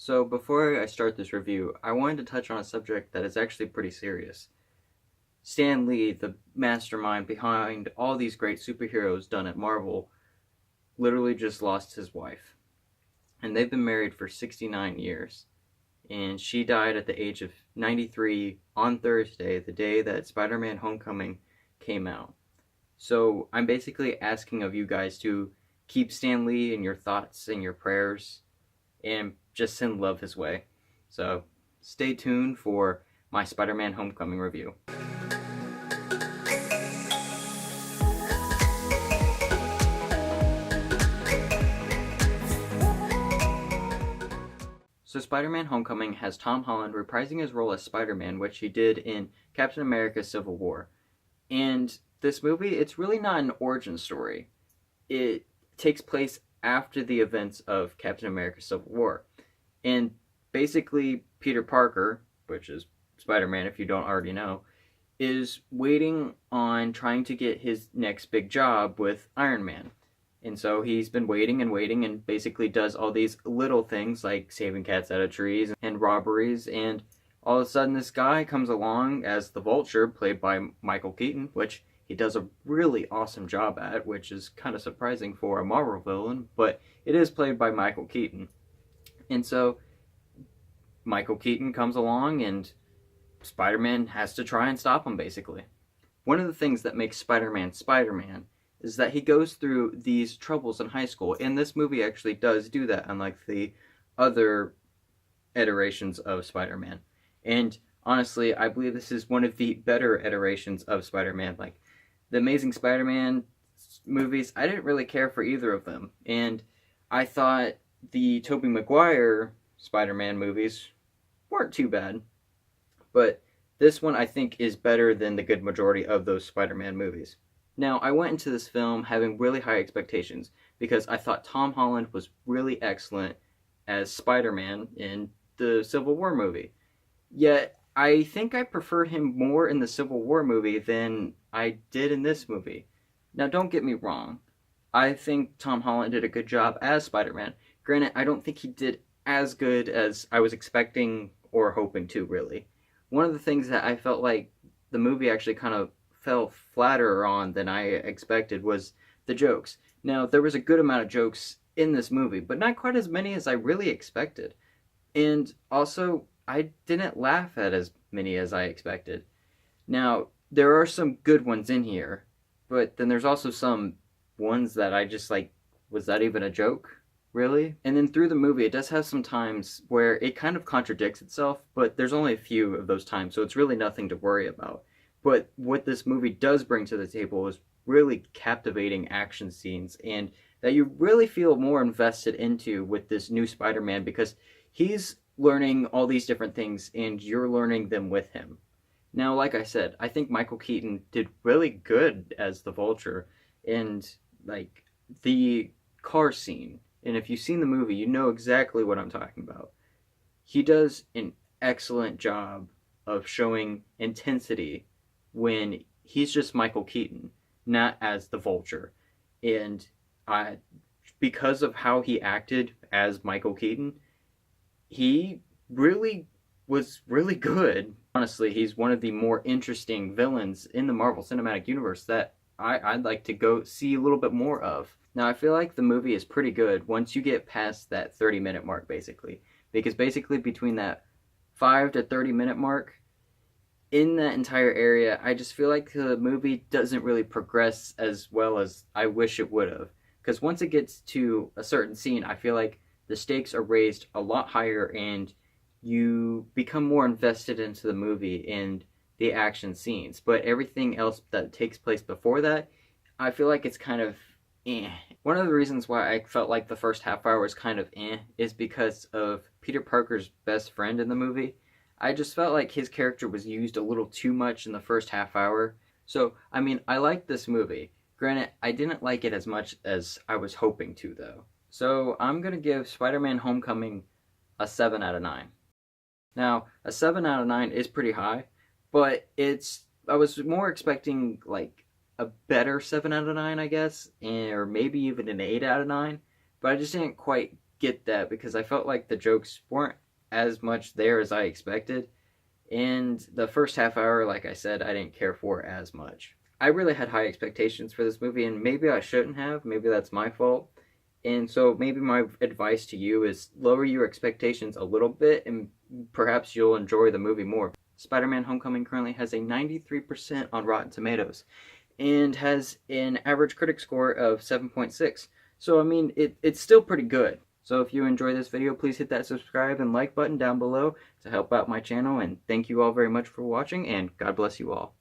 So before I start this review, I wanted to touch on a subject that is actually pretty serious. Stan Lee, the mastermind behind all these great superheroes done at Marvel, literally just lost his wife. And they've been married for 69 years. And she died at the age of 93 on Thursday, the day that Spider-Man Homecoming came out. So I'm basically asking of you guys to keep Stan Lee in your thoughts and your prayers and just send love his way. So stay tuned for my Spider-Man Homecoming review. So Spider-Man Homecoming has Tom Holland reprising his role as Spider-Man, which he did in Captain America Civil War. And this movie, it's really not an origin story. It takes place after the events of Captain America Civil War. And basically, Peter Parker, which is Spider-Man if you don't already know, is waiting on trying to get his next big job with Iron Man. And so he's been waiting and basically does all these little things like saving cats out of trees and robberies. And all of a sudden this guy comes along as the Vulture, played by Michael Keaton, which he does a really awesome job at, which is kind of surprising for a Marvel villain, but it is played by Michael Keaton. And so Michael Keaton comes along and Spider-Man has to try and stop him, basically. One of the things that makes Spider-Man Spider-Man is that he goes through these troubles in high school, and this movie actually does do that, unlike the other iterations of Spider-Man. And honestly, I believe this is one of the better iterations of Spider-Man. Like, the Amazing Spider-Man movies, I didn't really care for either of them, and I thought the Tobey Maguire Spider-Man movies weren't too bad, but this one I think is better than the good majority of those Spider-Man movies. Now, I went into this film having really high expectations because I thought Tom Holland was really excellent as Spider-Man in the Civil War movie. Yet, I think I preferred him more in the Civil War movie than I did in this movie. Now, don't get me wrong. I think Tom Holland did a good job as Spider-Man. Granted, I don't think he did as good as I was expecting or hoping to, really. One of the things that I felt like the movie actually kind of fell flatter on than I expected was the jokes. Now, there was a good amount of jokes in this movie, but not quite as many as I really expected. And also, I didn't laugh at as many as I expected. Now, there are some good ones in here, but then there's also some ones that I just like, was that even a joke? Really? And then through the movie, it does have some times where it kind of contradicts itself, but there's only a few of those times, so it's really nothing to worry about. But what this movie does bring to the table is really captivating action scenes, and that you really feel more invested into with this new Spider-Man because he's learning all these different things and you're learning them with him. Now, like I said, I think Michael Keaton did really good as the Vulture, and like the car scene, and if you've seen the movie, you know exactly what I'm talking about. He does an excellent job of showing intensity when he's just Michael Keaton, not as the Vulture. And because of how he acted as Michael Keaton, he really was really good. Honestly, he's one of the more interesting villains in the Marvel Cinematic Universe that I'd like to go see a little bit more of. Now, I feel like the movie is pretty good once you get past that 30-minute mark, basically. Because basically between that 5 to 30-minute mark, in that entire area, I just feel like the movie doesn't really progress as well as I wish it would have. Because once it gets to a certain scene, I feel like the stakes are raised a lot higher and you become more invested into the movie and the action scenes. But everything else that takes place before that, I feel like it's kind of eh. One of the reasons why I felt like the first half hour was kind of eh is because of Peter Parker's best friend in the movie. I just felt like his character was used a little too much in the first half hour. So, I mean, I liked this movie. Granted, I didn't like it as much as I was hoping to, though. So, I'm going to give Spider-Man Homecoming a 7 out of 9. Now, a 7 out of 9 is pretty high, but I was more expecting, like, a better 7 out of 9, I guess, or maybe even an 8 out of 9, but I just didn't quite get that because I felt like the jokes weren't as much there as I expected. And the first half hour, like I said, I didn't care for as much. I really had high expectations for this movie, and maybe I shouldn't have. Maybe that's my fault. And so maybe my advice to you is lower your expectations a little bit, and perhaps you'll enjoy the movie more. Spider-Man Homecoming currently has a 93% on Rotten Tomatoes and has an average critic score of 7.6. So, I mean, it's still pretty good. So if you enjoy this video, please hit that subscribe and like button down below to help out my channel. And thank you all very much for watching, and God bless you all.